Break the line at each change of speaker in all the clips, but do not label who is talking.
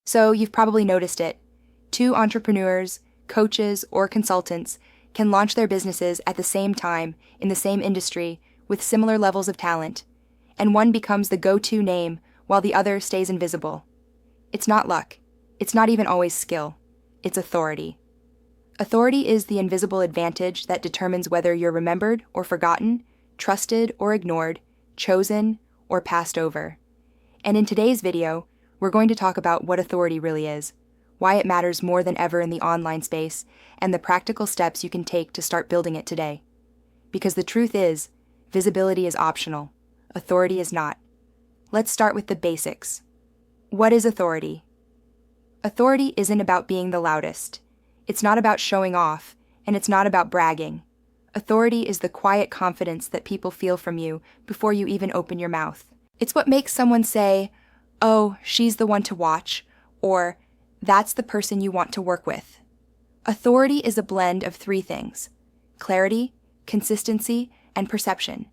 So you've probably noticed it. Two entrepreneurs, coaches, or consultants can launch their businesses at the same time in the same industry with similar levels of talent, and one becomes the go-to name while the other stays invisible. It's not luck. It's not even always skill. It's authority. Authority is the invisible advantage that determines whether you're remembered or forgotten, trusted or ignored, chosen or passed over. And in today's video, we're going to talk about what authority really is, why it matters more than ever in the online space, and the practical steps you can take to start building it today. Because the truth is, visibility is optional. Authority is not. Let's start with the basics. What is authority? Authority isn't about being the loudest. It's not about showing off, and it's not about bragging. Authority is the quiet confidence that people feel from you before you even open your mouth. It's what makes someone say, "Oh, she's the one to watch," or "That's the person you want to work with." Authority is a blend of three things: clarity, consistency, and perception.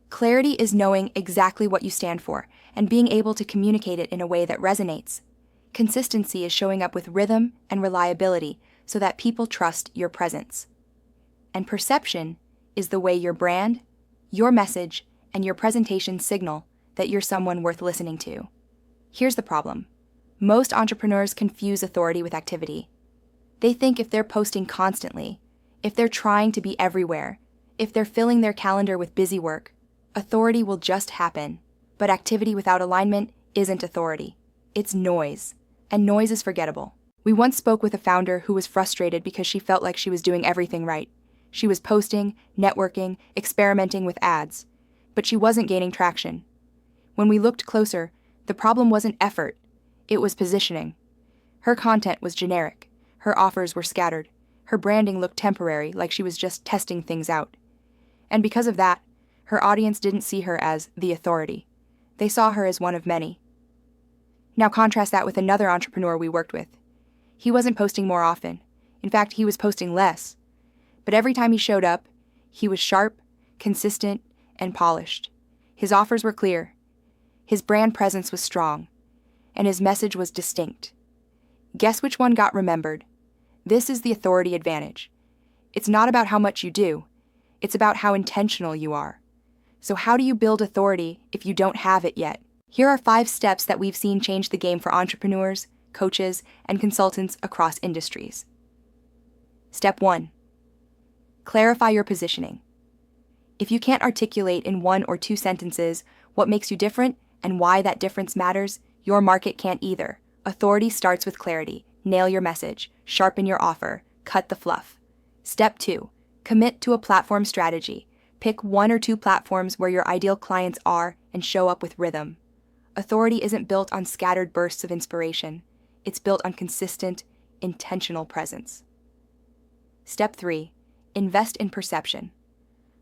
Clarity is knowing exactly what you stand for and being able to communicate it in a way that resonates. Consistency is showing up with rhythm and reliability so that people trust your presence. And perception is the way your brand, your message, and your presentation signal that you're someone worth listening to. Here's the problem. Most entrepreneurs confuse authority with activity. They think if they're posting constantly, if they're trying to be everywhere, if they're filling their calendar with busy work, authority will just happen. But activity without alignment isn't authority. It's noise, and noise is forgettable. We once spoke with a founder who was frustrated because she felt like she was doing everything right. She was posting, networking, experimenting with ads, but she wasn't gaining traction. When we looked closer, the problem wasn't effort, it was positioning. Her content was generic, her offers were scattered, her branding looked temporary, like she was just testing things out. And because of that, her audience didn't see her as the authority. They saw her as one of many. Now contrast that with another entrepreneur we worked with. He wasn't posting more often. In fact, he was posting less. But every time he showed up, he was sharp, consistent, and polished. His offers were clear. His brand presence was strong. And his message was distinct. Guess which one got remembered? This is the authority advantage. It's not about how much you do. It's about how intentional you are. So how do you build authority if you don't have it yet? Here are 5 steps that we've seen change the game for entrepreneurs, coaches, and consultants across industries. Step 1. Clarify your positioning. If you can't articulate in 1 or 2 sentences what makes you different and why that difference matters, your market can't either. Authority starts with clarity. Nail your message. Sharpen your offer. Cut the fluff. Step 2. Commit to a platform strategy. Pick 1 or 2 platforms where your ideal clients are and show up with rhythm. Authority isn't built on scattered bursts of inspiration. It's built on consistent, intentional presence. Step 3. Invest in perception.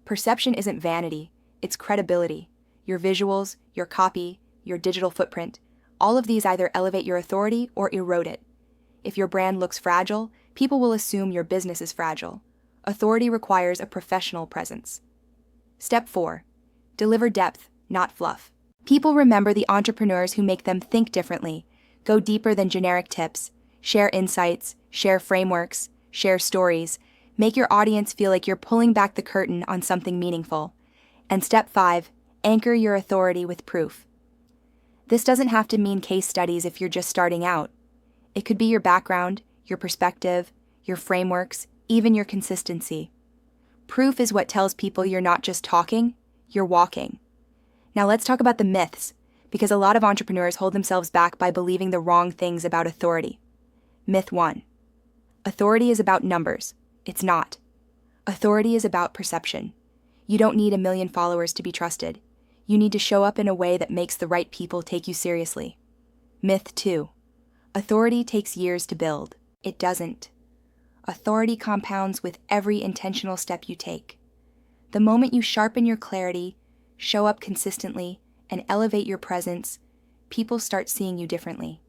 Perception isn't vanity, it's credibility. Your visuals, your copy, your digital footprint, all of these either elevate your authority or erode it. If your brand looks fragile, people will assume your business is fragile. Authority requires a professional presence. Step 4. Deliver depth, not fluff. People remember the entrepreneurs who make them think differently, go deeper than generic tips, share insights, share frameworks, share stories, make your audience feel like you're pulling back the curtain on something meaningful. And step 5, anchor your authority with proof. This doesn't have to mean case studies if you're just starting out. It could be your background, your perspective, your frameworks, even your consistency. Proof is what tells people you're not just talking, you're walking. Now let's talk about the myths, because a lot of entrepreneurs hold themselves back by believing the wrong things about authority. Myth 1. Authority is about numbers. It's not. Authority is about perception. You don't need 1 million followers to be trusted. You need to show up in a way that makes the right people take you seriously. Myth 2. Authority takes years to build. It doesn't. Authority compounds with every intentional step you take. The moment you sharpen your clarity, show up consistently, and elevate your presence, people start seeing you differently.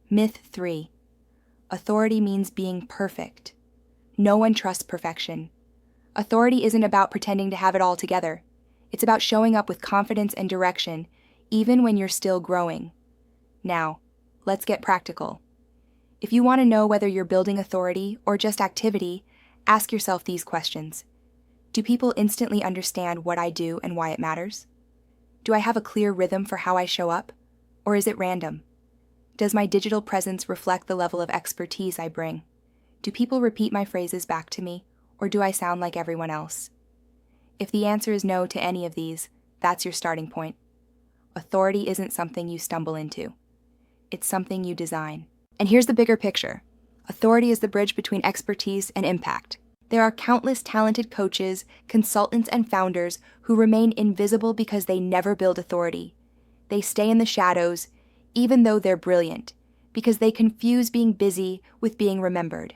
Myth 3. Authority means being perfect. No one trusts perfection. Authority isn't about pretending to have it all together. It's about showing up with confidence and direction, even when you're still growing. Now, let's get practical. If you want to know whether you're building authority or just activity, ask yourself these questions. Do people instantly understand what I do and why it matters? Do I have a clear rhythm for how I show up? Or is it random? Does my digital presence reflect the level of expertise I bring? Do people repeat my phrases back to me, or do I sound like everyone else? If the answer is no to any of these, that's your starting point. Authority isn't something you stumble into. It's something you design. And here's the bigger picture. Authority is the bridge between expertise and impact. There are countless talented coaches, consultants, and founders who remain invisible because they never build authority. They stay in the shadows, even though they're brilliant, because they confuse being busy with being remembered.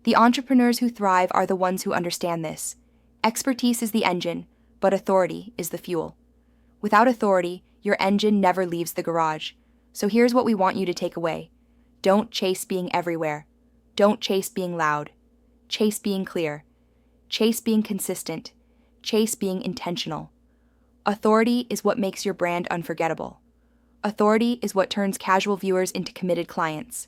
The entrepreneurs who thrive are the ones who understand this. Expertise is the engine, but authority is the fuel. Without authority, your engine never leaves the garage. So here's what we want you to take away. Don't chase being everywhere. Don't chase being loud. Chase being clear. Chase being consistent. Chase being intentional. Authority is what makes your brand unforgettable. Authority is what turns casual viewers into committed clients.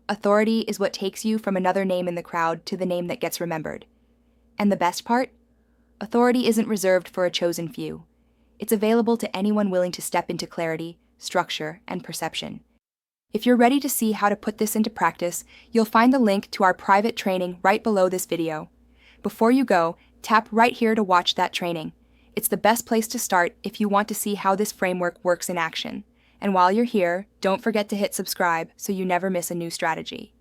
Authority is what takes you from another name in the crowd to the name that gets remembered. And the best part? Authority isn't reserved for a chosen few. It's available to anyone willing to step into clarity, structure, and perception. If you're ready to see how to put this into practice, you'll find the link to our private training right below this video. Before you go, tap right here to watch that training. It's the best place to start if you want to see how this framework works in action. And while you're here, don't forget to hit subscribe so you never miss a new strategy.